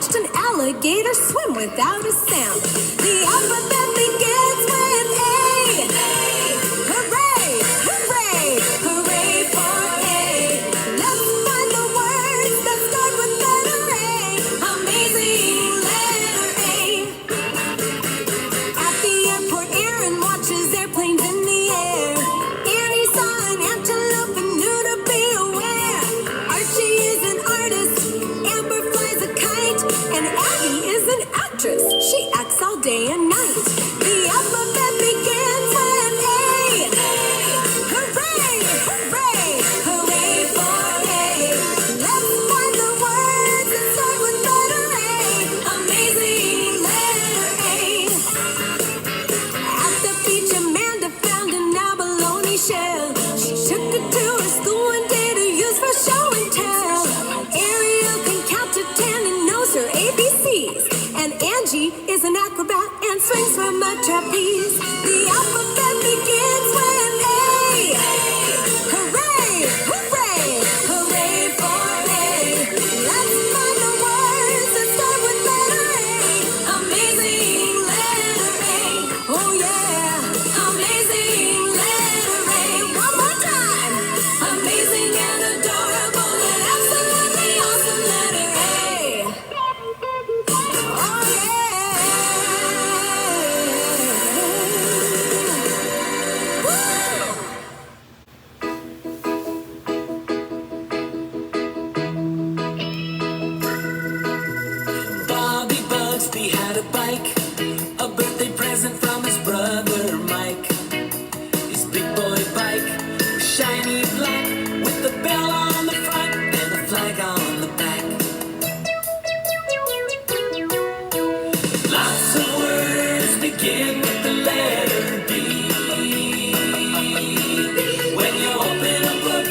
watched an alligator swim without a sound. The alphabet begins with A. Hooray! Hooray! Hooray for A! Let's find the words that start with letter A. Amazing letter A. At the airport, Aaron watches airplanes in the air. Annie saw an antelope and knew to be aware. Archie is an artist, Amber flies a kite, and Abby is an actress. She acts all day and night. The alphabet begins with A. Hooray! Hooray! Hooray for A! Let's find the words that start with letter A. Amazing letter A. At the beach, Amanda found an abalone shell. She took it to her school one day to use for show and tell. Ariel can count to 10 and knows her ABCs. And Angie is an acrobat and swings from a trapeze. The alphabet begins with A. Hooray! Hooray! Hooray for A! Let's find the words that start with letter A. Amazing letter A. Oh yeah! Amazing letter A. One more time! Amazing and adorable and absolutely awesome letter A. Oh yeah! Bobby Bugsby had a bike, a birthday present from his brother Mike. His big boy bike was shiny black, with the bell on the front and a flag on the back. Lots of words begin with the letter B. When you open a book,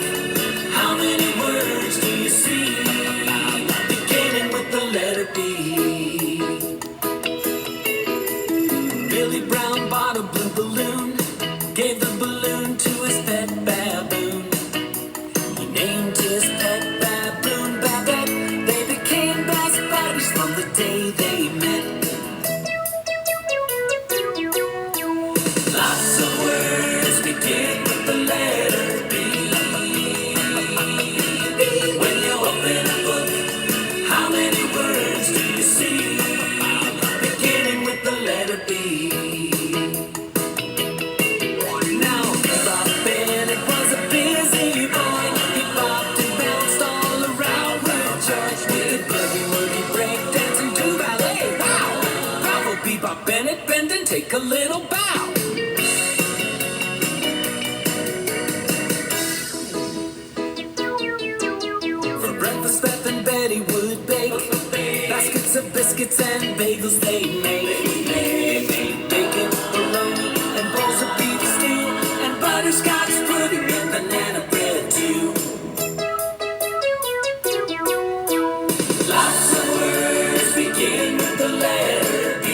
how many words do you see? Beginning with the letter B. Billy Brown bought a blue balloon, gave the balloon to his pet baboon. He named his pet baboon Babette. They became best buddies from the day they met. Lots of words begin with the letter B. When you open a book, how many words do you see? Beginning with the letter B. Now, Bob Bennett was a busy boy. He bopped and bounced all around with George. With boogie woogie break dance and do ballet. Wow! Bravo, Bebop Bennett, bend and take a little bow. For breakfast, Beth and Betty would bake baskets of biscuits and bagels they made. They made bacon, bologna, and bowls of beef stew, and butterscotch pudding and banana bread too. Lots of words begin with the letter B.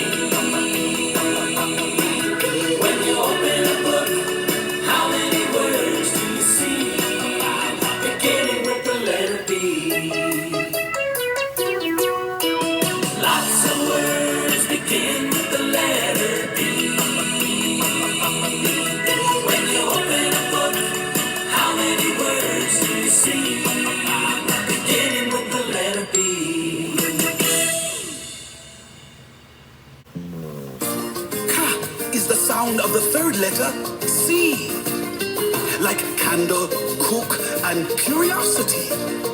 When you open a book, how many words do you see? Beginning with the letter B. Lots of words begin with the letter B. When you open a book, how many words do you see? Beginning with the letter B. Ka is the sound of the third letter, C. Like candle, cook, and curiosity.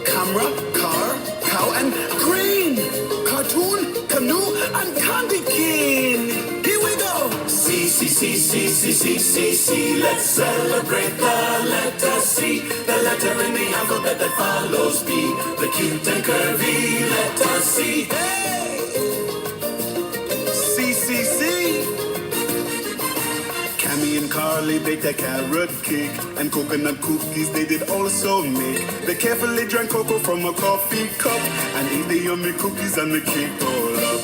Camera, car, cow, and green. Cartoon, canoe, and candy cane. Here we go. C, C, C, C, C, C, C, C. Let's celebrate the letter C. The letter in the alphabet that follows B. The cute and curvy letter C. Hey! C, C, C. Cammy and Carly baked a carrot cake, and coconut cookies they did also make. They carefully drank cocoa from a coffee cup, and ate the yummy cookies and the cake all up.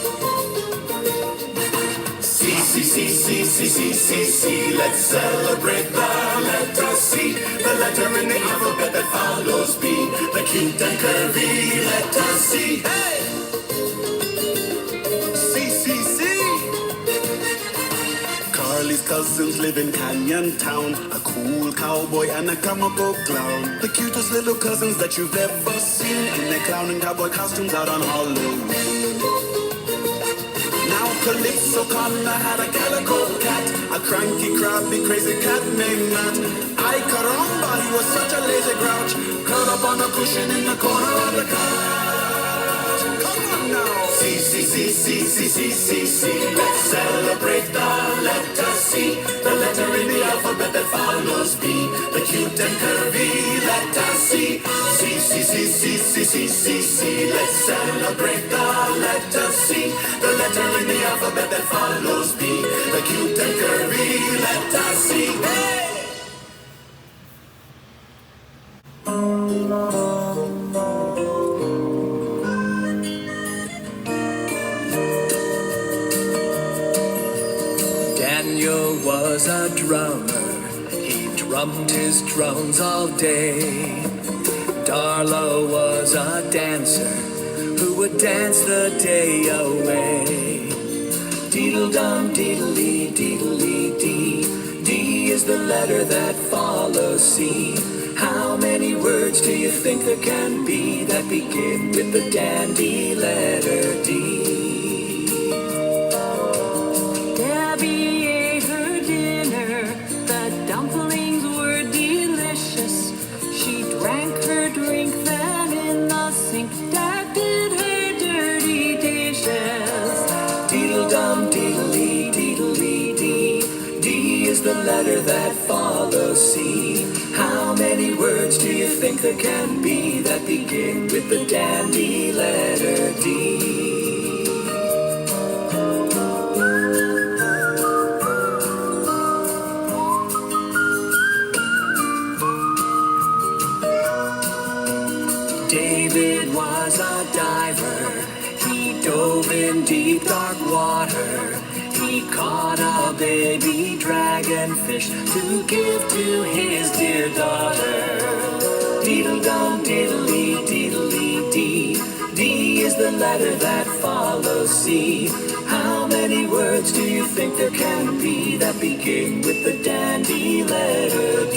C, C, C, C, C, C, C, C. Let's celebrate the letter C. The letter in the alphabet that follows B. The cute and curvy letter C. Hey! cousins live in Canyon Town, a cool cowboy and a comic book clown. The cutest little cousins that you've ever seen in their clown and cowboy costumes out on Halloween. Now Calypso Connor had a calico cat, a cranky, crabby, crazy cat named Matt. Ay caramba, he was such a lazy grouch, curled up on a cushion in the corner of the couch. Come on now. C, C, C, C, C, C, C, C. Let's celebrate the letter C, the letter in the alphabet that follows B, the cute and curvy letter C. C, C, C, C, C, C, C, C. Let's celebrate the letter C, the letter in the alphabet that follows B, the cute and curvy letter C. Hey! Daniel was a drummer, he drummed his drums all day. Darla was a dancer who would dance the day away. Deedle-dum, deedle-lee, deedle-lee-dee. D is the letter that follows C. How many words do you think there can be that begin with the dandy letter D? Debbie ate her dinner. The dumplings were delicious. She drank her drink, then in the sink Dad did her dirty dishes. Deedle-dum, deedle-lee, deedle-lee-dee. D is the letter that follows C. How many words do you think there can be that begin with the dandy letter D? David was a diver. He dove in deep dark water. He caught a baby dragonfish to give to his dear daughter. Deedle-dum, deedle-lee, deedle-lee-dee. D is the letter that follows C. How many words do you think there can be that begin with the dandy letter D?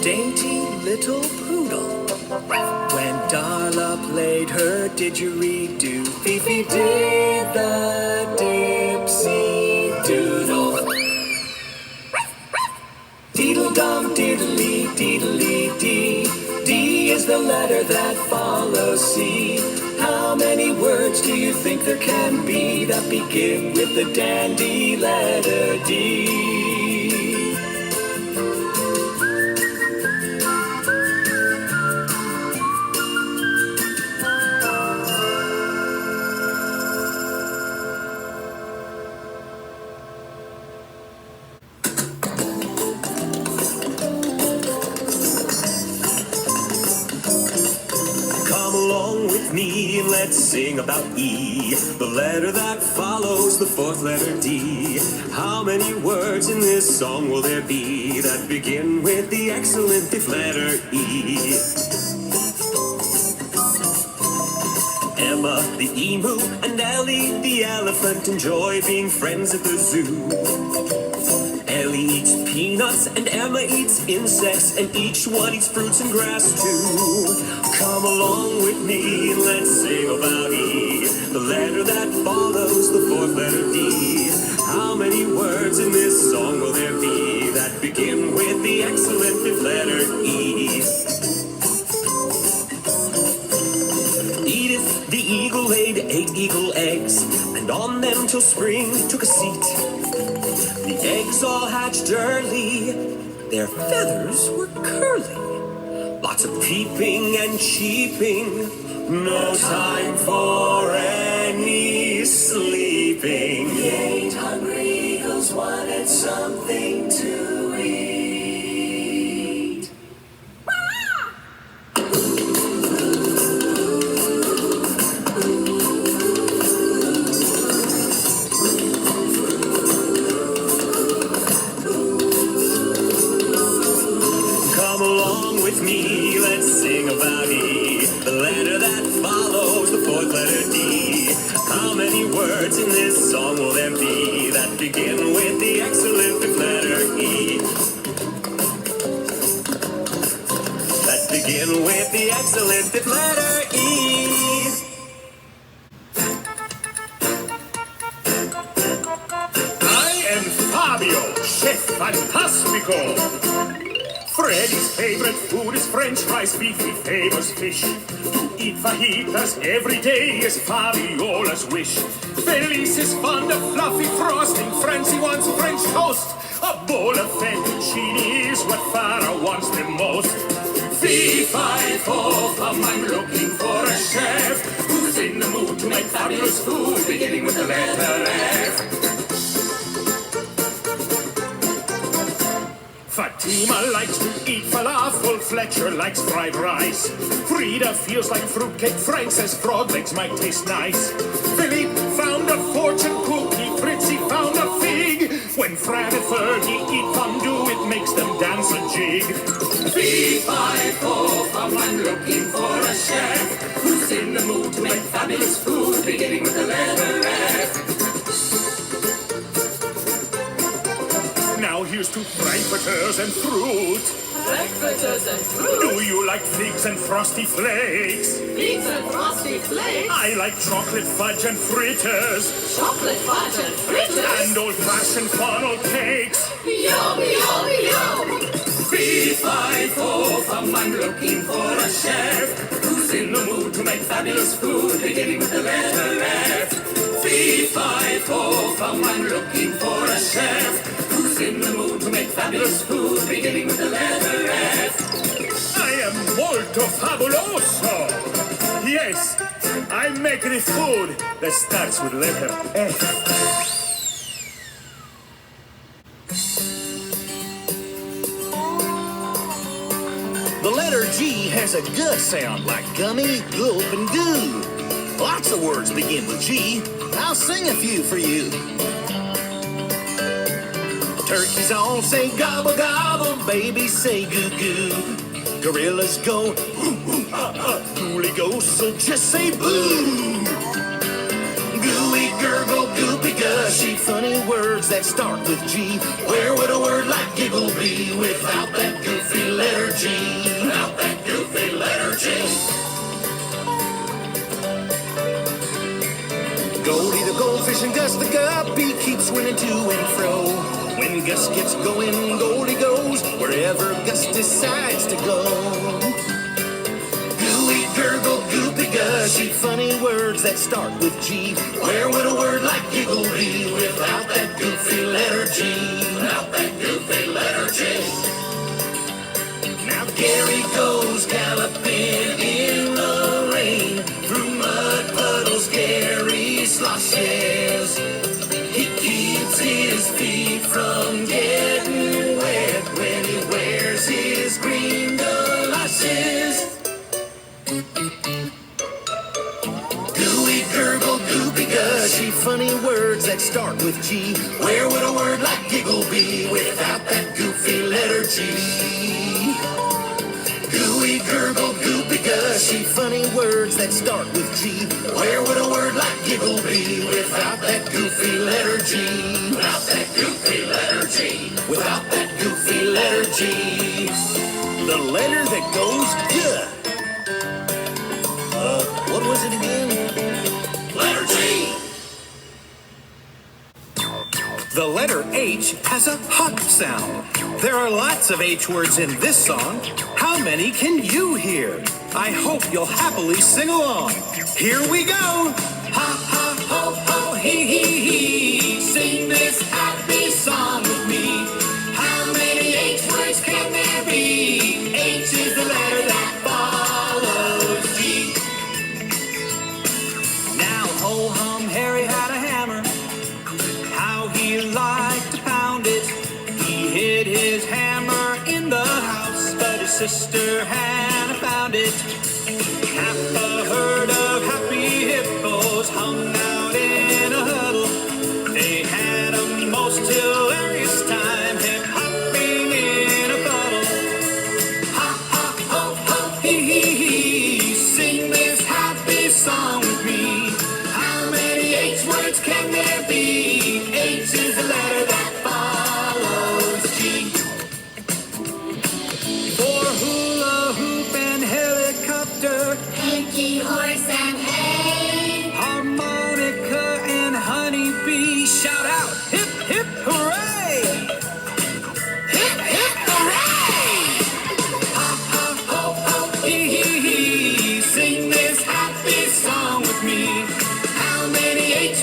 Dainty little poodle. When Darla played her didgeridoo, Fifi did the dipsy doodle. Deedle-dum, deedle-lee, deedle-lee-dee. D is the letter that follows C. How many words do you think there can be that begin with the dandy letter D? Let's sing about E, the letter that follows the fourth letter D. How many words in this song will there be that begin with the excellent fifth letter E? Emma the emu and Ellie the elephant enjoy being friends at the zoo. Ellie eats peanuts and Emma eats insects, and each one eats fruits and grass too. Come along with me, let's sing about E, the letter that follows the fourth letter D. How many words in this song will there be that begin with the excellent fifth letter E? Edith the eagle laid 8 eagle eggs, and on them till spring took a seat. The eggs all hatched early, their feathers were curly. Lots of peeping and cheeping, no time for any sleeping. The 8 hungry eagles wanted something to eat. the fourth letter D. How many words in this song will there be that begin with the excellent fifth letter E? That begin with the excellent fifth letter E. I am Fabio, Chef Fantastico. Freddy's favorite food is French fries, beef, he favors fish. To eat fajitas every day is Fabiola's wish. Felice is fond of fluffy frosting, Francie wants French toast. A bowl of fettuccine is what Farah wants the most. Fee, fi, fo, fum, I'm looking for a chef who's in the mood to make fabulous food, beginning with the letter F. Fatima likes to eat falafel, Fletcher likes fried rice. Frida feels like fruitcake, Frank says frog legs might taste nice. Philippe found a fortune cookie, Fritzy found a fig. When Fran and Fergie eat fondue, it makes them dance a jig. Fee, fi, fo, fum, I'm looking for a chef who's in the mood to make fabulous food, beginning with the letter F. Now here's to frankfurters and fruit. Frankfurters and fruit. Do you like figs and frosty flakes? Figs and frosty flakes. I like chocolate fudge and fritters. Chocolate fudge and fritters. And old-fashioned funnel cakes. Yum, yum, yum. Fee, fi, fo, fum, I'm looking for a chef who's in the mood to make fabulous food, beginning with the letter F. Fee, fi, fo, fum, I'm looking for a chef who's in the mood to make fabulous food, beginning with the letter F. I am molto fabuloso. Yes, I make the food that starts with letter F. The letter G has a G sound like gummy, gulp, and goo. Lots of words begin with G. I'll sing a few for you. Turkeys all say gobble gobble, babies say goo goo. Gorillas go ooh ooh ah ah, Ghoulie goes, so just say boo. Gooey gurgle goopy gushy, funny words that start with G. Where would a word like giggle be without that goofy letter G? Without that goofy letter G. Goldie the goldfish and Gus the guppy keep swimming to and fro. When Gus gets going, Goldie goes wherever Gus decides to go. Gooey, gurgle, goopy, gushy, funny words that start with G. Where would a word like giggle be without that goofy letter G? Without that goofy letter G. Now Gary goes galloping in the rain. Through mud puddles Gary sloshes. He keeps his feet from getting wet when he wears his green galoshes. Gooey, gurgle, goopy, gushy, funny words that start with G. Where would a word like giggle be without that goofy letter G? Gooey, gurgle, goopy, gushy, funny words that start with G. Where would a word like giggle be without that goofy letter G? Without that goofy letter G. Without that goofy letter G. The letter that goes G. What was it again? Letter G. The letter H has a hot sound. There are lots of H words in this song. How many can you hear? I hope you'll happily sing along. Here we go. Ha ha ho ho hee hee hee. Sing this happy song with me. How many H words can there be? H is the letter that follows G. Now ho hum Harry had a hammer. How he liked to pound it. He hid his hammer in the house, but his sister Hannah found it. Half a herd of happy hippos hung out in a huddle. They had a most hilarious time hip hopping in a puddle. Ha ha ho ho hee hee hee. Sing this happy song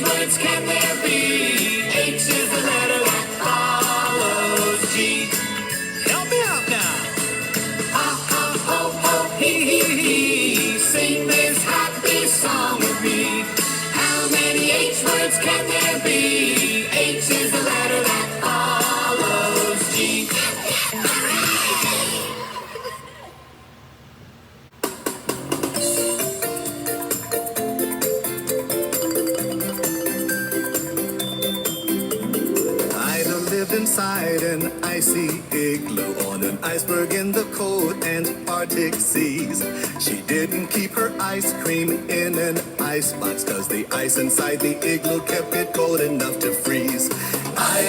words can there be? H is the letter that follows G. Help me out now. Ha ha ho ho hee hee hee. Sing this happy song with me. How many H words can there be? H is the letter that follows G. Ida lived inside an icy igloo on an iceberg in the cold Antarctic seas. She didn't keep her ice cream in an icebox, 'cause the ice inside the igloo kept it cold enough to freeze. I.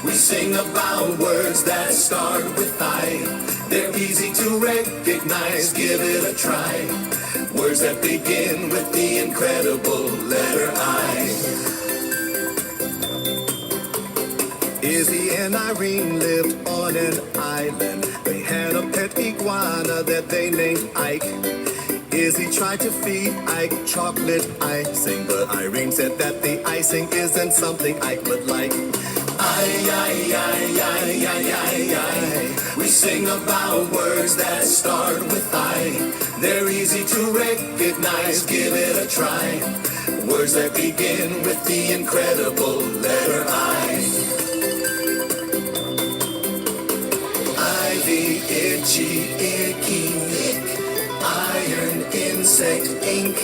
We sing about words that start with I. They're easy to recognize, give it a try. Words that begin with the incredible letter I. Izzy and Irene lived on an island. They had a pet iguana that they named Ike. Izzy tried to feed Ike chocolate icing, but Irene said that the icing isn't something Ike would like. I. We sing about words that start with I. They're easy to recognize, give it a try. Words that begin with the incredible letter I. Ivy, itchy, icky, nick. Iron, insect, ink.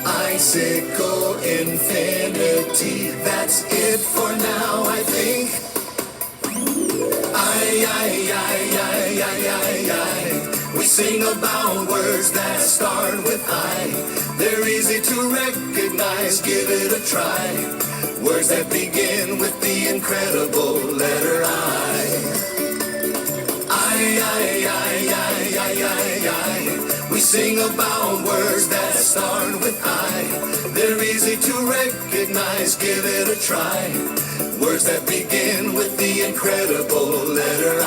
Icicle, infinity. That's it for now, I think. I. We sing about words that start with I. They're easy to recognize, give it a try. Words that begin with the incredible letter I. We sing about words that start with I. They're easy to recognize, give it a try. Words that begin with the incredible letter I.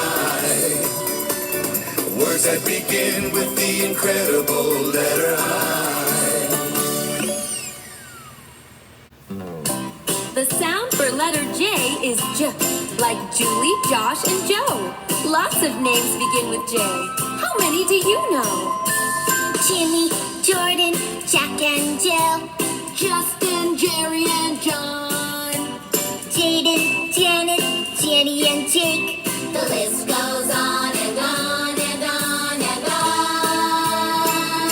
Words that begin with the incredible letter I. The sound for letter J is J, like Julie, Josh, and Joe. Lots of names begin with J. How many do you know? Jimmy, Jordan, Jack and Jill, Justin, Jerry, and John. Jaden, Janet, Jenny and Jake. The list goes on and on and on and on.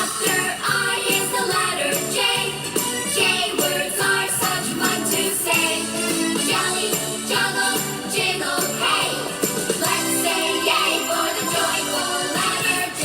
After I is the letter J. J words are such fun to say. Jelly, juggle, jiggle, hey. Let's say yay for the joyful letter J.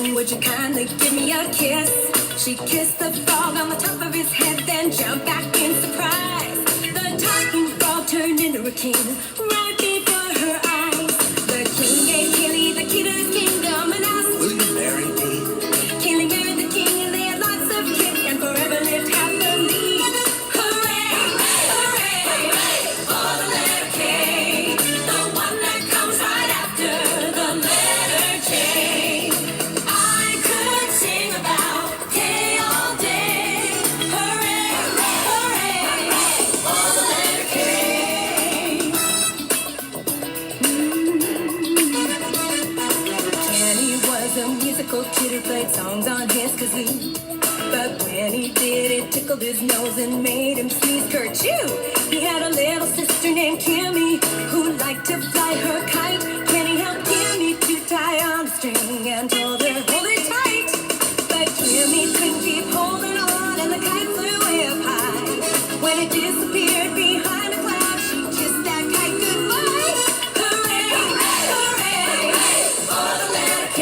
Would you kindly give me a kiss? She kissed the frog on the top of his head, then jumped back in surprise. The talking frog turned into a king right before her eyes. The king gave Killy the key to his kingdom and asked, Will you marry me? Killy married the king and they had lots of kids and forever lived happily. Hooray, hooray, hooray for the letter K, the one that comes right after the letter J. I could sing about K all day. Hooray, hooray for the letter K. Kenny was a musical kid who played songs on his kazoo. But when he did, it tickled his nose and made him sneeze kerchoo. He had a little sister named Kimmy who liked to fly her kite. Kenny helped Kimmy to tie on a string and told her, hold it tight. But Kimmy couldn't keep holding on and the kite flew way up high. When it disappeared behind a cloud, she kissed that kite goodbye. Hooray, hooray for the letter K,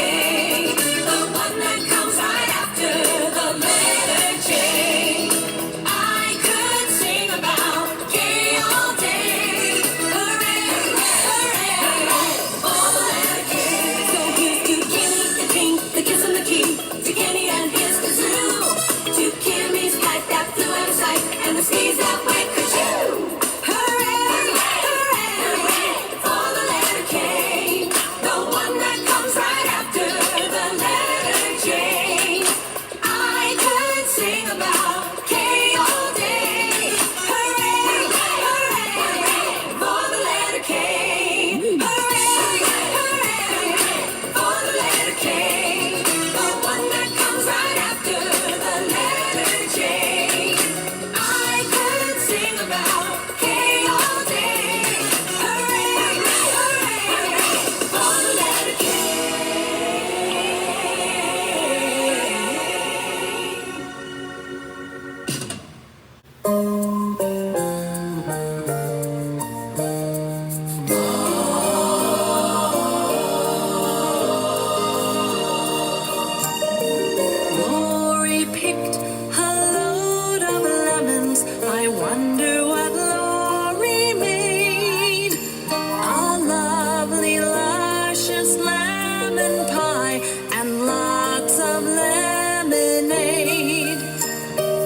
the one that comes right after the letter J. I could sing about K all day. Hooray, hooray for the letter K. So here's to Kimmy, the king, the kiss and the key, to Kenny and his kazoo, to Kimmy's kite that flew out of sight, and the sneeze that went kerchoo. Hooray, hooray for the letter K, the one that comes right after the letter J. I could sing about K all day. Hooray, hooray for the letter K. Hooray, hooray for the letter K, the one that comes right after the letter J. I could sing about K all day. Hooray, hooray for the letter K. Lori picked a load of lemons. I wonder what Lori made. A lovely, luscious lemon pie and lots of lemonade.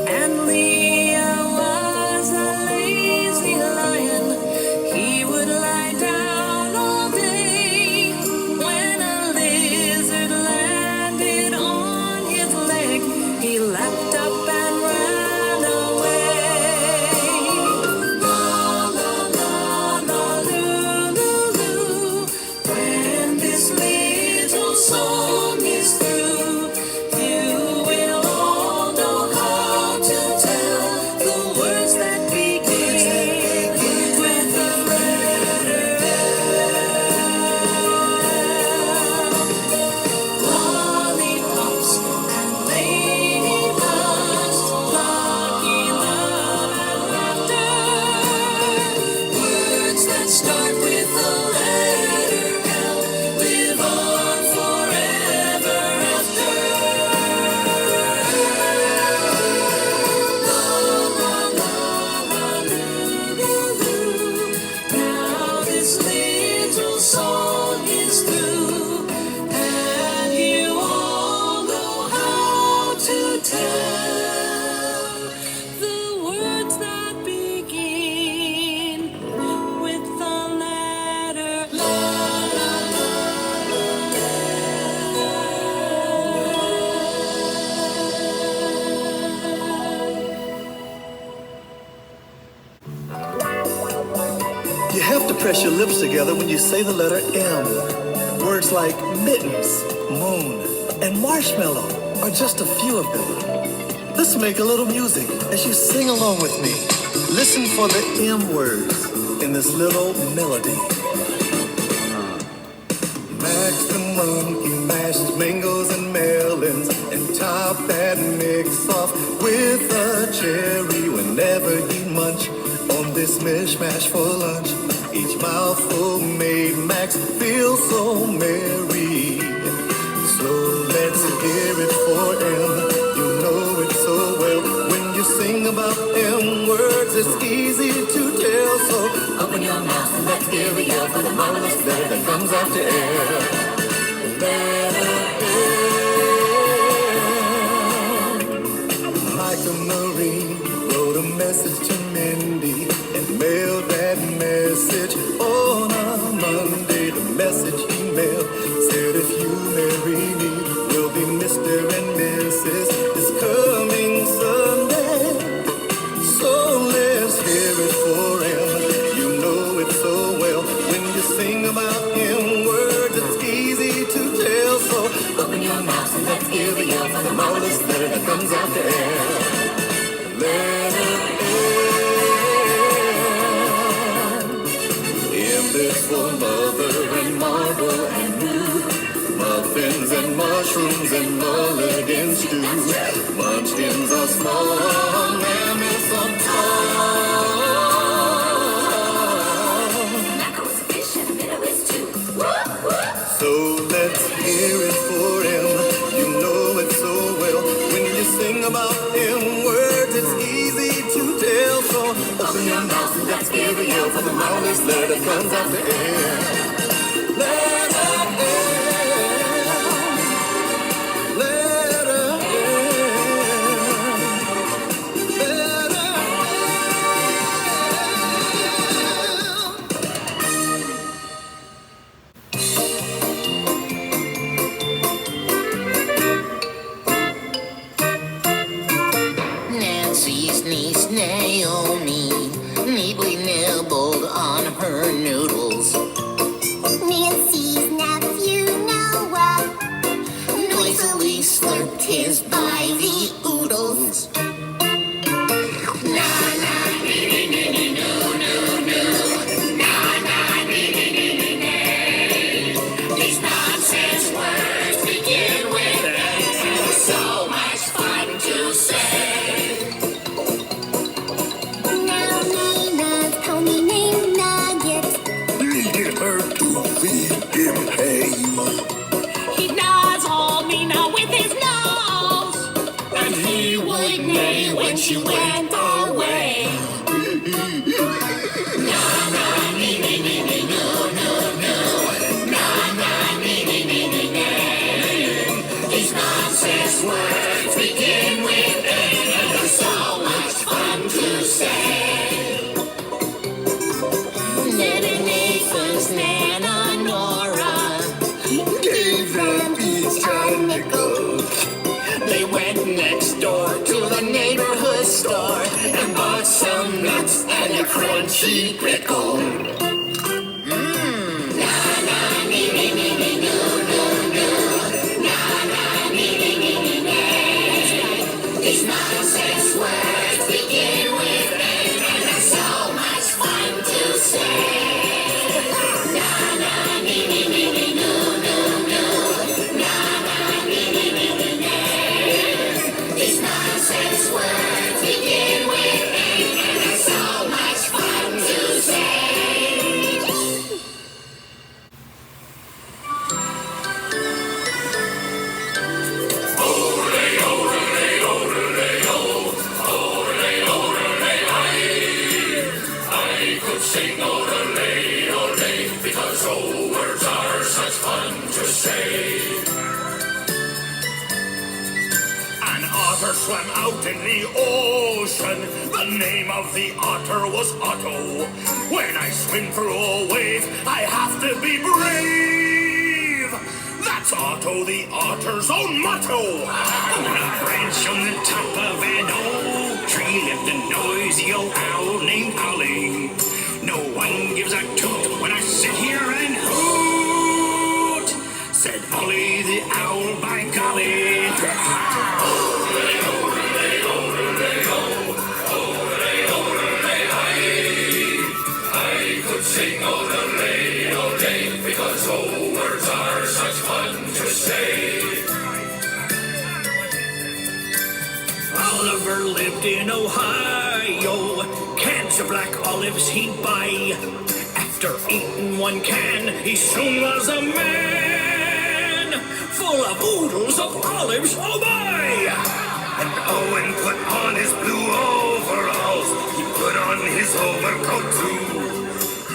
And Leah was a lazy lion. He would lie down all day. When a lizard landed on his leg, he leapt up and ran away. La la la la loo loo loo. When this little song is through, you will all know how to tell the words that begin with the letter L. Lollipops and ladybugs, lucky love and laughter. Words that start with the letter L live on forever after. La la la la loo loo loo. Now this little song is through, and you all know how to tell the words that begin with the letter la la la. You have to press your lips together when you say the letter M. Words like mittens, moon, and marshmallow are just a few of them. Let's make a little music as you sing along with me. Listen for the M words in this little melody. Max the monkey mashed mangoes and melons and top that mix off with a cherry whenever you munch on this mishmash for lunch. Each mouthful made Max feel so merry. So let's hear it for M. You know it so well. When you sing about M words, it's easy to tell. So open your mouth and let's hear it yell for the marvelous letter that comes after air. Letter M. Michael Marie wrote a message to Mindy and mailed that message on a Monday. The message he mailed said, if you marry me, we'll be Mr. and Mrs. this coming Sunday. So let's hear it for him. You know it so well. When you sing about him, words it's easy to tell. So open your mouth and let's hear it yell for the marvelous letter that comes out the air. Letter M is for mother and marble and blue. Muffins and mushrooms and mulligan stew. Munchkins are small, mammoths are tall. Mackerel's a fish and a minnow is too. So let's hear it for him. You know it so well. When you sing about him, words it's easy to tell. So open your mouth and let's hear it yell for the marvelous letter that comes out the air. Letter M. Letter M. Letter M. Nancy's niece Naomi neatly nibbled on her noodles. Nancy's nephew Noah. Noisily slurped his by the oodles. These nonsense words begin with A. So much fun to say. Now Nina's pony named Nugget. Needed her to feed him hay. He gnaws on Nina with his nose, and he would neigh when she went away. These nonsense words begin with A, and they're so much fun to say. Ned and Nathan's Nana Nora Gave them each a nickel. They went next door to the neighborhood store and bought some nuts and a crunchy pickle. These nonsense words begin with A, and they're so much fun to say. These nonsense words begin with A, and they're so much fun to say. I could sing odelay, odelay, because old words are such fun to say. An otter swam out in the ocean. The name of the otter was Otto. When I swim through a wave, I have to be brave. That's Otto the otter's own motto. On a branch on the top of an oak tree lived a noisy old owl named Ollie. No one gives a toot when I sit here and hoot, said Ollie the owl, by golly. I could sing odelay, odelay, because old words are such fun to say. Oliver lived in Ohio. Cans of black olives he'd buy. After eating one can, he soon was a man. full of oodles of olives, oh my! And Owen put on his blue overalls. He put on his overcoat too.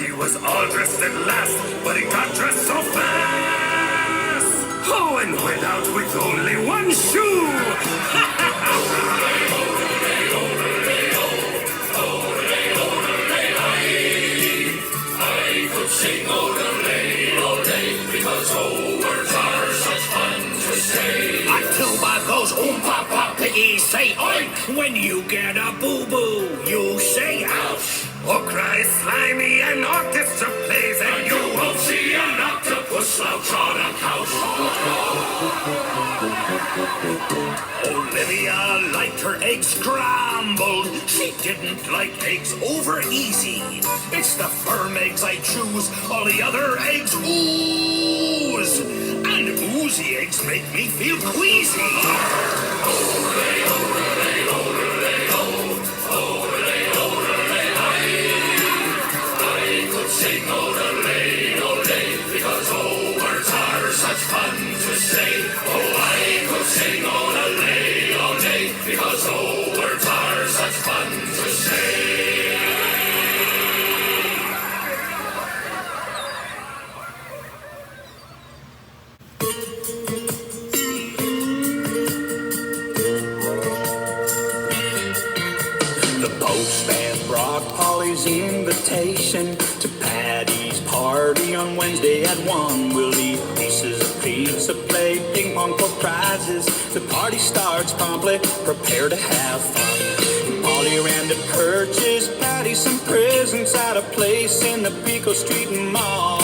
He was all dressed at last, but he got dressed so fast. Owen went out with only one shoe. I could sing ole, because old words are such fun to say. Until by those papa piggies say oink. When you get a boo-boo, you say ouch. Or cry slimy and orchestra plays and you won't see an octopus slouch on a couch. Olivia liked her eggs scrambled. She didn't like eggs over easy. It's the firm eggs I choose, all the other eggs ooze. And oozy eggs make me feel queasy. I could sing ole, because old words are such fun to say. Oh, I could sing ole, because old words are such fun to say. The postman brought Polly's invitation to Patty's party on Wednesday at 1. We'll eat pieces of pizza, play ping pong for prizes. The party starts promptly, prepare to have fun. Polly ran to purchase Patty some presents at a place in the Pico Street Mall.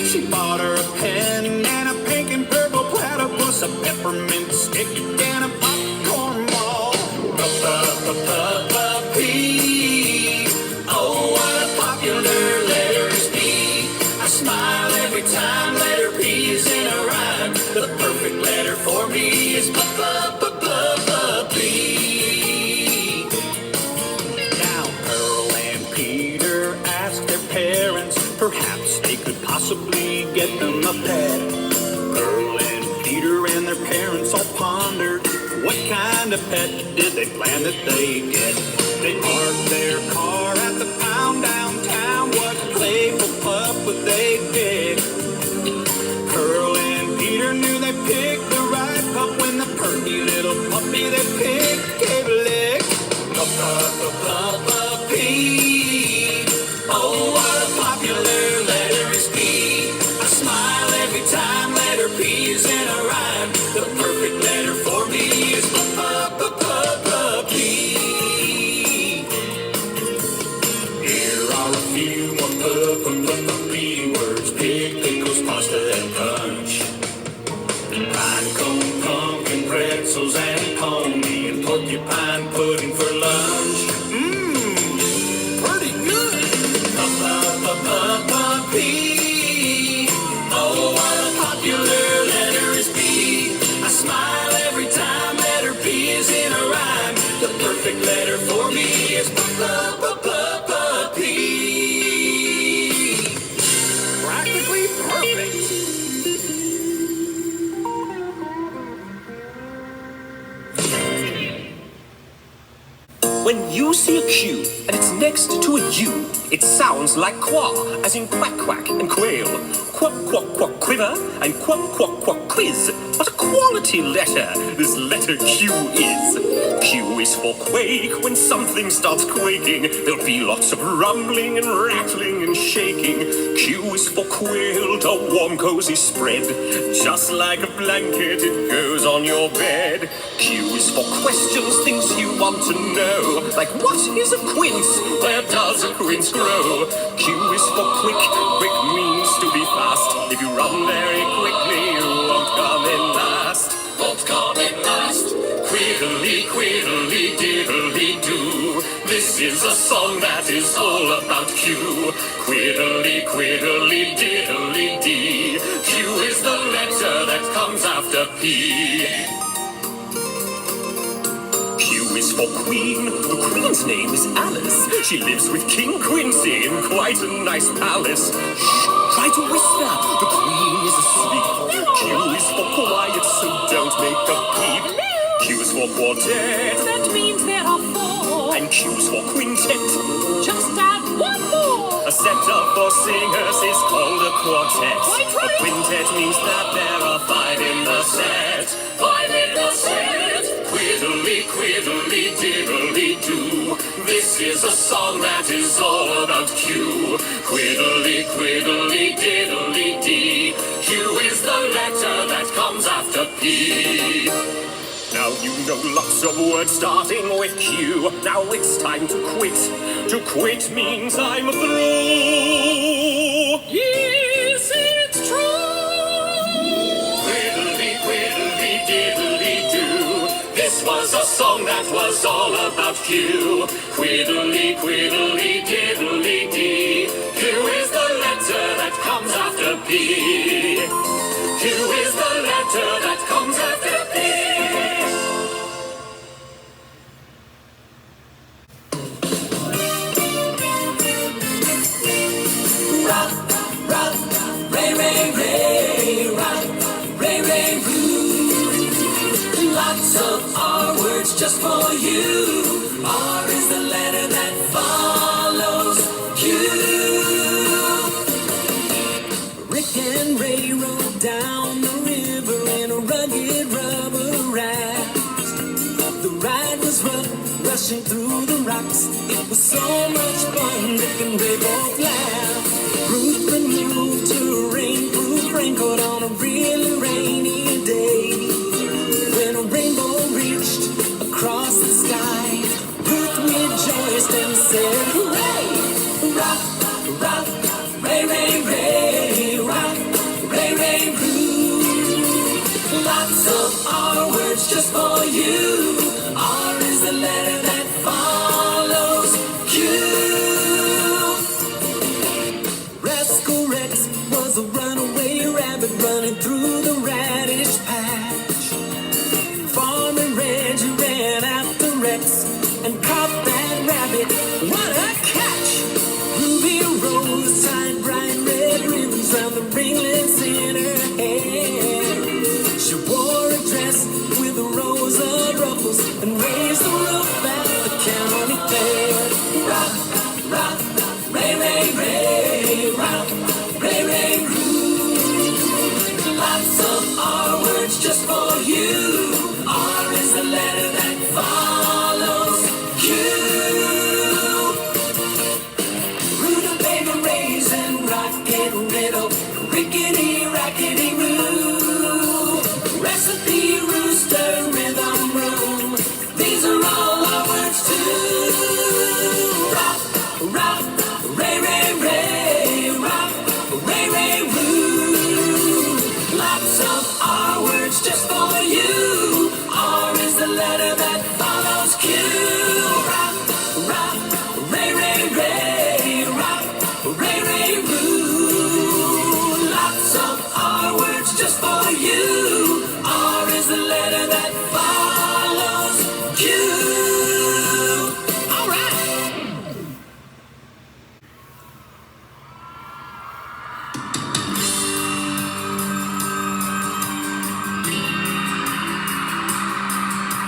She bought her a pen and a pink and purple platypus, a peppermint stick and a popcorn ball. P. Oh, what a popular letters P. I smile every time letter P is in a rhyme. The perfect letter for me is P. Now Pearl and Peter asked their parents, perhaps they could possibly get them a pet. Pearl and Peter and their parents all pondered, what kind of pet did they plan that they'd get? They parked their car at the pound downtown. What playful pup would they pick? Pearl and Peter knew they picked the right pup when the perky little puppy they picked gave a lick. P. Oh, what a popular letter is P. I smile every time letter P is in a rhyme. The perfect letter for me is P. Here are a few more P words: pig, pickles, pasta, and punch. Pine cone, pumpkin, pretzels, and pony, and porcupine pudding for lunch. Pretty good. P. Oh, what a popular letter is P. I smile every time letter P is in a rhyme. The perfect letter for me is P. Practically perfect. When you see a Q and it's next to a U, it sounds like quaw, as in quack quack and quail. Quack quack quack quiver and quack quack quack quiz. What a quality letter this letter Q is. Q is for quake. When something starts quaking, there'll be lots of rumbling and rattling and shaking. Q is for quilt, a warm cozy spread. Just like a blanket, it goes on your bed. Q is for questions, things you want to know. Like, what is a quince? Where does a quince grow? Q is for quick. Quick means to be fast. If you run very quickly, you won't come in last. Won't come in last. Quiddly, quiddly, diddly do. This is a song that is all about Q. Quiddly, quiddly, diddly dee. Q is the letter that comes after P. Q is for Queen. The Queen's name is Alice. She lives with King Quincy in quite a nice palace. Shh, Try to whisper, the queen is asleep. Q is for quiet, so don't make a peep. Q is for quartet, That means there are four. and Q is for quintet. Just add one more. A setup for singers is called a quartet. Quite A right. quintet means that there are 5 in the set. 5 in the set. Quiddly, quiddly, diddly do. This is a song that is all about Q. Quiddly, quiddly, diddly dee. Q is the letter that comes after P. Now you know lots of words starting with Q. Now it's time to quit. To quit means I'm through. Yes, it's true. Quiddly, quiddly, diddly do. This was a song that was all about Q. Quiddly, quiddly, diddly dee. Q is the letter that comes after P. Q is the letter that comes after P. Rock, rock, ray, ray, ray, rock, ray, ray, roo. Lots of R words just for you. R is the letter that follows Q. Rick and Ray rode down the river in a rugged rubber raft. The ride was rough, rushing through the rocks. It was so much fun, Rick and Ray both laughed. Ruth removed her rainproof raincoat on a really rainy day. When a rainbow reached across the sky, Ruth rejoiced and said, hooray! Rock, rock, ray, ray, ray, rock, ray, ray, roo. Lots of R words just for you. R is the letter that follows Q. Rascal Rex was a runaway rabbit running through the radish patch. Farmer Reggie ran after Rex and caught that rabbit. What a catch! Ruby Rose tied bright red ribbons round the ringlets in her hair. She wore a dress with a rose of ruffles and raised the roof at the county fair. Rock, rock, ray, ray, ray, rock, ray, ray, roo. Lots of R words just for you. R is the letter that follows Q. Rutabaga raisin, rocket riddle, rickety, rackety roo. Recipe, rooster, rhythm, room. These are all our words too. Rock, rock, ray, ray, ray, rock, ray, ray, roo. Lots of R words just for you. R is the letter that follows Q. Rock, rock, ray, ray, ray, rock, ray, ray, roo. Lots of R words just for you. R is the letter that follows Q. All right.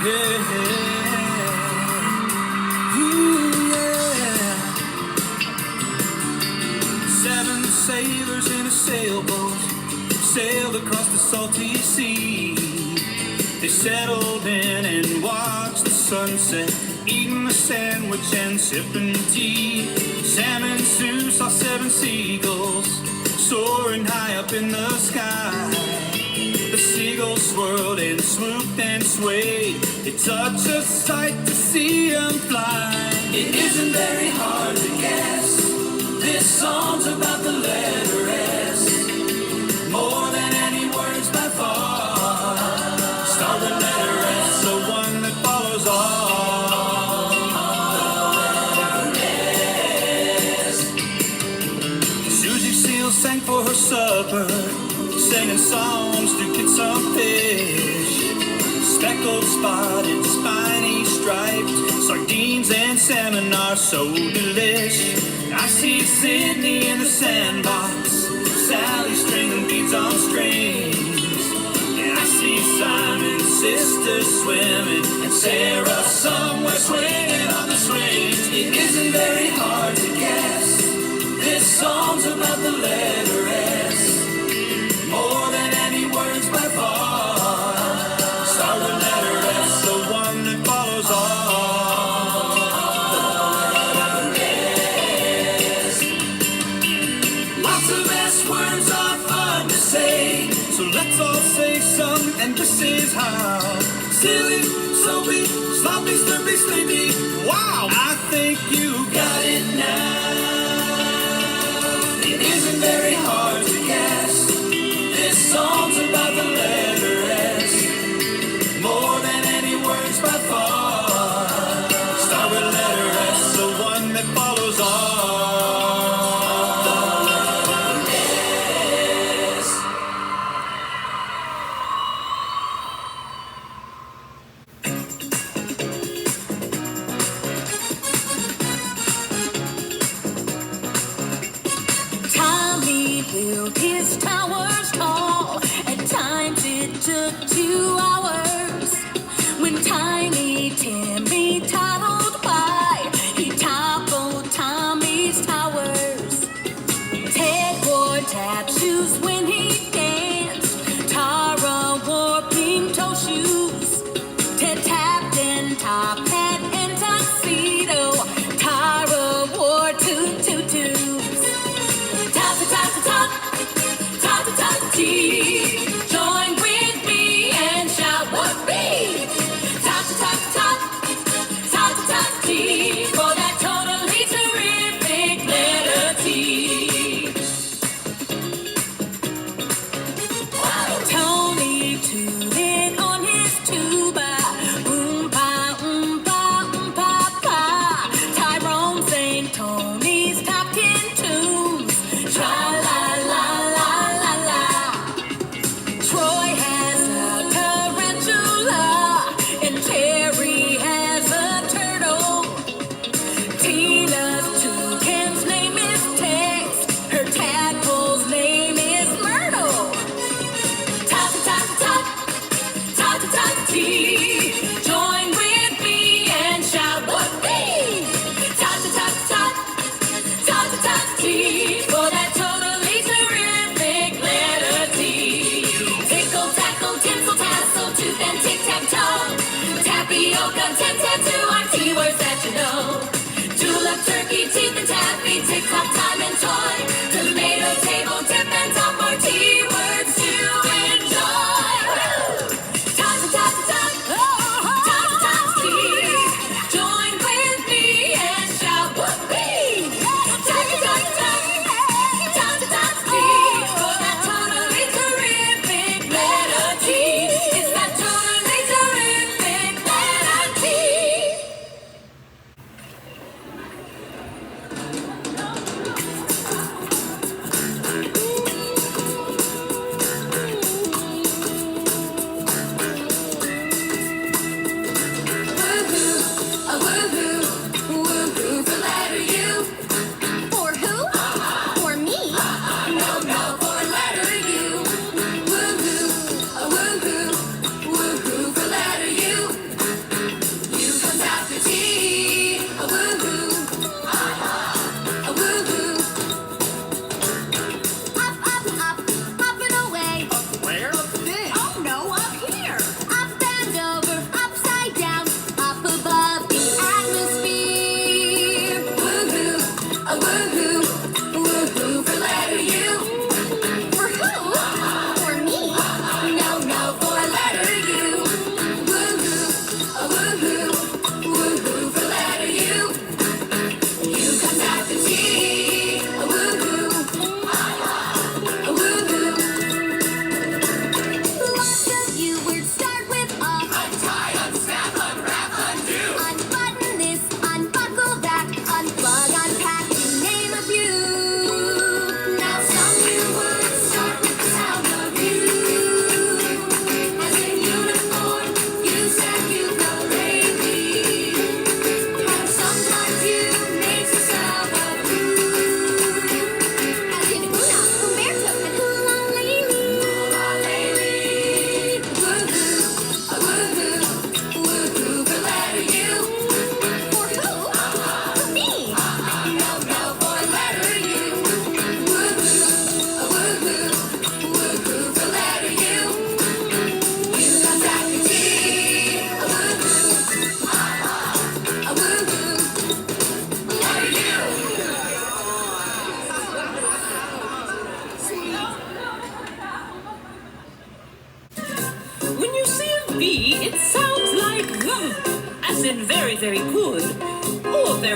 Yeah. Ooh, yeah. 7 sailors in a sailboat sailed across the salty sea. They settled in and watched the sunset, eating a sandwich and sipping tea. Sam and Sue saw 7 seagulls soaring high up in the sky. The seagulls swirled and swooped and swayed. It's such a sight to see them fly. It isn't very hard to guess. This song's about the letter S. More than any words by far. Start with letter S, the one that follows all. S. Susie Seal sang for her supper, singing songs to get some fish. Speckled, spotted, spiny, striped, sardines and salmon are so delish. I see Sydney in the sandbox, Sally stringing beads on strings. And I see Simon's sister swimming, and Sarah somewhere swinging on the swings. It isn't very hard to guess. This song's about the letter S, more than any words by far. Start with letter S, the one that follows all. Lots of S words are fun to say, so let's all say some, and this is how. Silly, soapy, sloppy, slurpy, sleepy. Wow! I think you got it now. It isn't very hard to guess. This song's about the letter S, more than any words by far. Start with letter S, the one that follows all. Tommy built his towers tall. At times it took 2 hours. When Tiny Timmy toddled by, he toppled Tommy's towers. Ted wore tap shoes when he danced. Tara wore pink toe shoes. Ted tapped and top hat and tuxedo. Tara wore tutus. Tea. Join with me and shout whoopee. Tea. For that totally terrific letter T. Tony tooted on his tuba. Oompa, oompa, oompa, pa. Tyrone sang Tony's top 10 tunes. Tra la la la la la. Troy has a tarantula, and Terry has a turtle. Tina's toucan's name is Tex. Her tadpole's name is Myrtle. Tea. Join with me and shout whoopee. Tea. For that totally terrific letter T. Tickle, tackle, tinsel, tassel, tooth and tic-tac-toe. Tapioca, tic-tac-toe are T words that you know. Julep, turkey, teeth and taffy, tick-tock, time and toy. Tomato, table, tip and top are T words to enjoy. Tea. Join with me and shout whoopee. Tea. For that totally terrific letter T. It's that totally terrific letter T.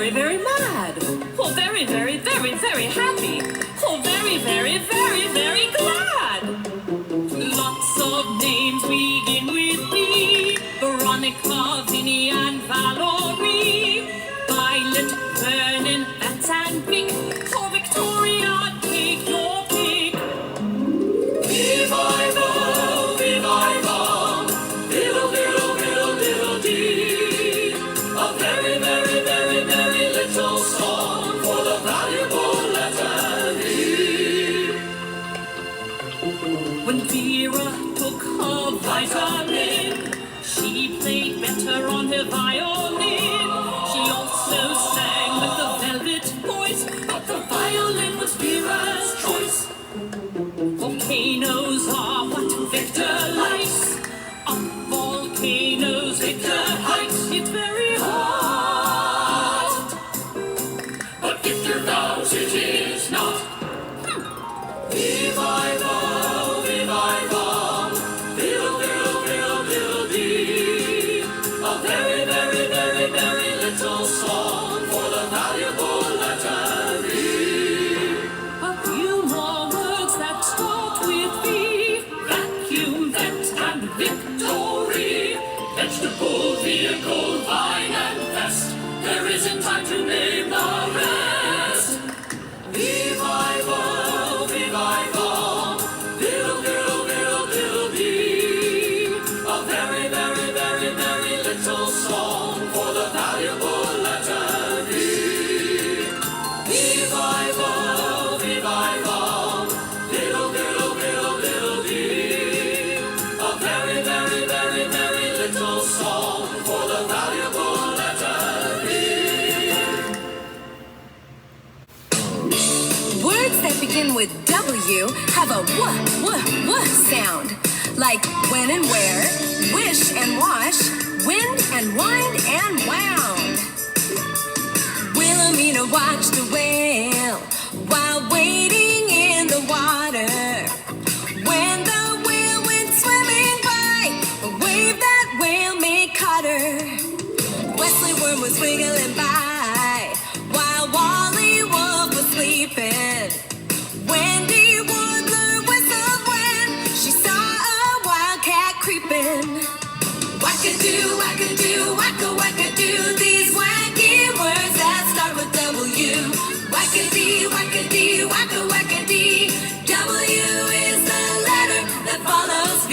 very, very mad. Or very, very, very, very happy. Or very, very, very, very glad. Lots of names begin with B. Veronica, Vinny, and Valerie. Violet, Vernon, Vance, and Vic. Or Victoria, take your pick. Revival, revival. Diddle, diddle, diddle, diddle, dee. A very, very, very, very little song for the valuable letter V. When Vera took her vitamin, she played better on her violin. She also sang with the velvet voice, but the violin was Vera's choice. Volcanoes are what Victor likes. Up volcanoes, Victor hikes. It's very hot, but Victor vows it is not. Revival, revival, diddle, diddle, diddle, diddle, dee. A very, very, very, very little song for the valuable letter V. A few more words that start with V. Vacuum, vent, and victory. Vegetable, vehicle, vine, and vest. There isn't time to name the rest. Revival, revival, diddle, diddle, diddle, diddle, dee. A very, very, very, very little song for the valuable letter V. Revival, revival, diddle, diddle, diddle, diddle, dee. A very, very, very, very little song for the valuable letter V. Words that begin with W have a w sound, like when and where, wish and wash, wind and wind and wound. Wilhelmina watched a whale while waiting in the water. When the whale went swimming by, a wave that whale made caught her. Wesley Worm was wiggling by while Wally Wolf was sleeping. Wendy Warbler whistled when she saw a wildcat creeping. Wackadoo, wackadoo, wacka, wackadoo. These wacky words that start with W. Wackadee, wackadee, wacka, wackadee. W is the letter that follows V.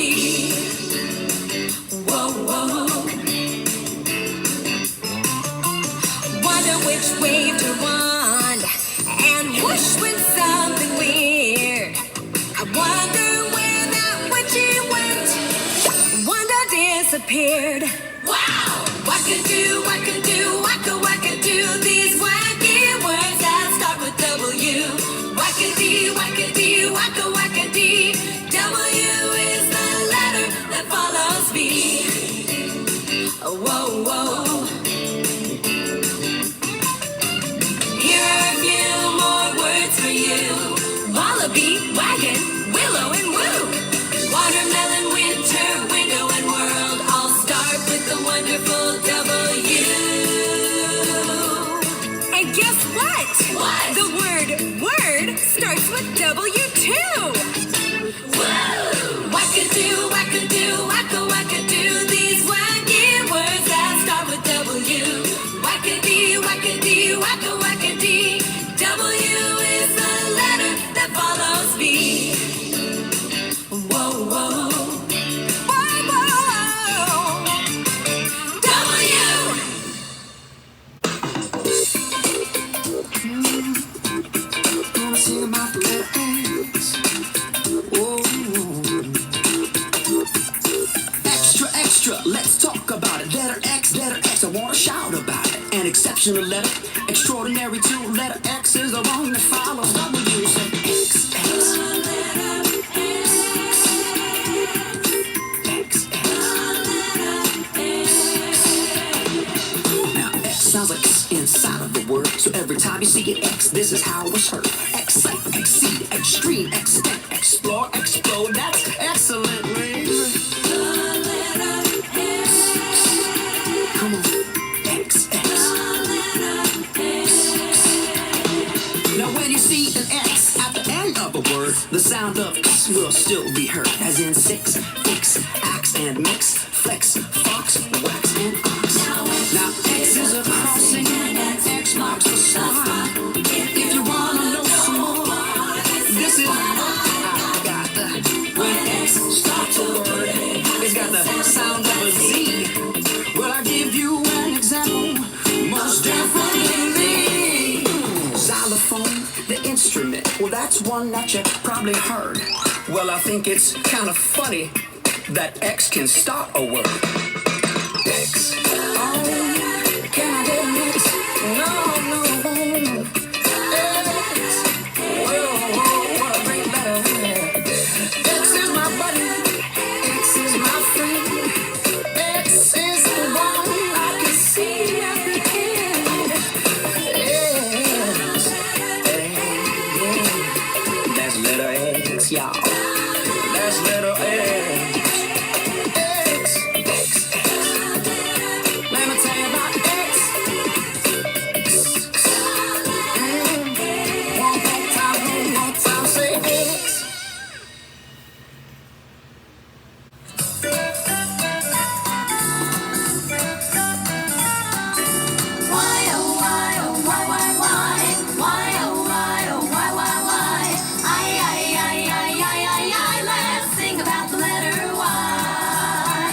Whoa, whoa. Wonder which waved her wand and whoosh went something weird. I wonder where that witchy went. Wonder disappeared. Wow! Wackadoo, wackadoo, wacka, wackadoo. These wacky words that start with W. Wackadee, wackadee, wacka, wackadee. W is the letter that follows V. Whoa, whoa. Here are a few more words for you. Wallaby, wagon, willow, and woo. Watermelon, winter, window, and world all start with the wonderful W. And guess what? What? The word word starts with W too. Woo! Wackadoo, wackadoo, wacka, wackadoo. These wacky words that start with W. Wackadee, wackadee, wacka, wackadee. W is the letter that follows V. Whoa, whoa. Whoa, whoa. W. Gonna sing about the letter X. Whoa. Extra, extra, let's talk about it. Letter X, I wanna shout about it. An exceptional letter, extraordinary too. Letter X is the one that follows W. Say X, X. Now X sounds like it's inside of the word. So every time you see an X, this is how it's heard. Excite, exceed, extreme, extent, explore, explode. That's excellent, man. Come on, X, X. word, the sound of X will still be heard. As in six, fix, axe and mix, flex, fox, wax and ox. Now X is a crossing and X marks the spot. If you wanna know some more, this is what I got. When X starts a word, it's got the sound of a Z. Well, I give you an example, most definitely. Xylophone, the instrument, well, that's one that you probably heard. Well, I think it's kind of funny that X can start a word. X. Oh, can I get an X? No. X. Whoa, what a great letter. X is my buddy. X is my friend. X is the one I can see at the end. X. That's letter X, y'all. That's letter X. X. Let me tell you about X. One more time, say X. Why, oh, why, oh, why, why, why? Why, oh, why, oh, why, why, why? I, let's sing about the letter Y.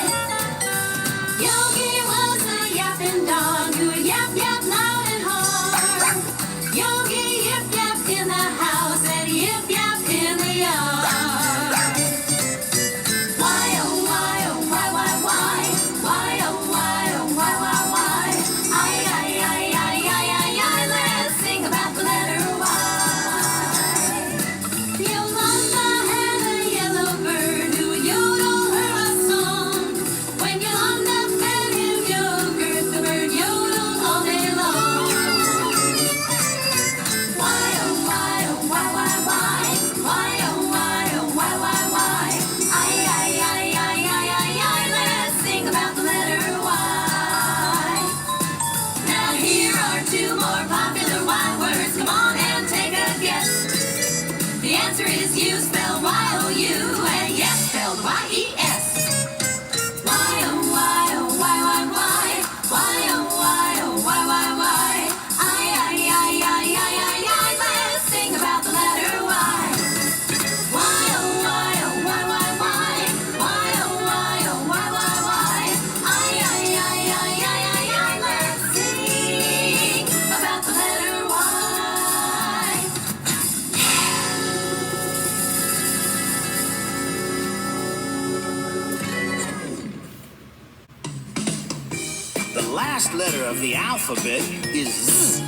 Yogi was a yapping dog who would yap, yap loud and hard. Yogi yip, yap in the house and yip, yap in the yard. Why, oh, why, oh, why, why, why? Why, oh, why, oh, why, why, why? I, let's sing about the letter Y. Yolanda had a yellow bird who would yodel her a song. When Yolanda fed him yogurt, the bird yodeled all day long. Why, oh, why, oh, why, why, why? Why, oh, why, oh, why, why, why? I, let's sing about the letter Y. Now here are two more popular Y words. Come on and take a guess. The answer is you spelled Y-O-U and yes spelled Y-E-S. Why, oh, why, oh, why, why, why? Why, oh, why, oh, why, why, why? I, let's sing about the letter Y. Why, oh, why, oh, why, why, why? Why, oh, why, oh, why, why, why? I, let's sing about the letter Y. The last letter of the alphabet is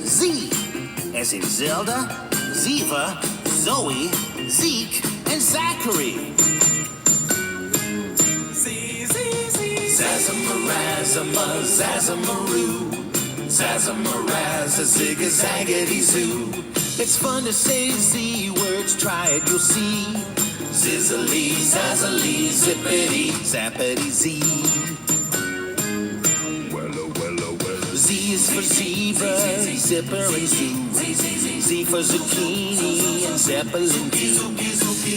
Z. As in Zelda, Ziva, Zoe, Zeke, and Zachary. Zazamarazama, Zazamaroo, Zazamaraza, Zig-a-zaggity zoo. It's fun to say Z words, try it, you'll see. Zizzily, zazzily, zippity, zappity, Z. Z is for zebra, zipper and zoo. Z for zucchini and zeppelin too.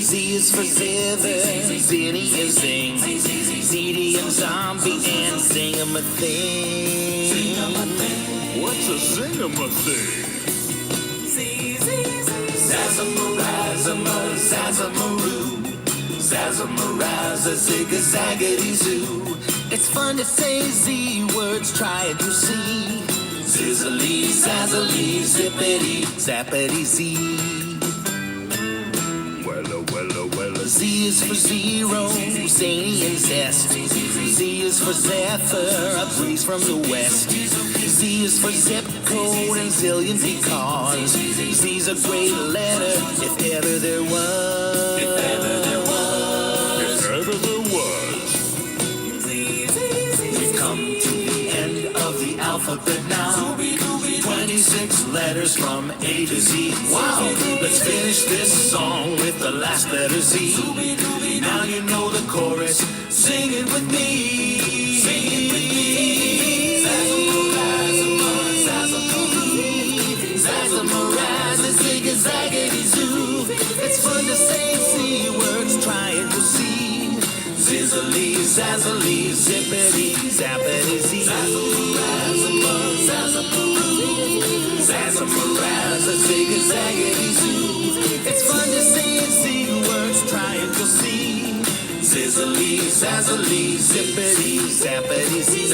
Z is for zither, zinny and zing. ZD and zombie and zing-a-ma-thing. What's a zing-a-ma-thing? Zazamarazama, Zazamaroo, Zazamaraza, zig-a-zaggity zoo. It's fun to say Z words, try it, you see. Zizzily, zazzily, zippity, zappity, Z. Z is for zero, zany and zest. Z is for zephyr, a breeze from the west. Z is for zip code and zillions because Z's a great letter if ever there was. If ever there was. We've come to the end of the alphabet now. 26 letters from A to Z. Wow, let's finish this song with the last letter Z. Now you know the chorus, sing it with me. Sing it with me. Zazamarazama, Zazamaroo, Zazamaraza, zig-a-zaggity zoo. Zizzily, zazzily, zippity, zappity, zee. Zazzamarazza, zig-a-zaggity, zoo. It's fun to say and see words, try and you'll see. Zizzily, zazzily, zippity, zappity, zee.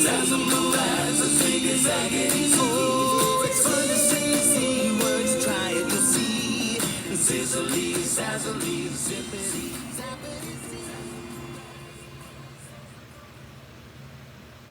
Zazzamarazza, zig-a-zaggity, zoo. Oh, it's fun to say and see words, try and you'll see. Zizzily, zazzily, zippity.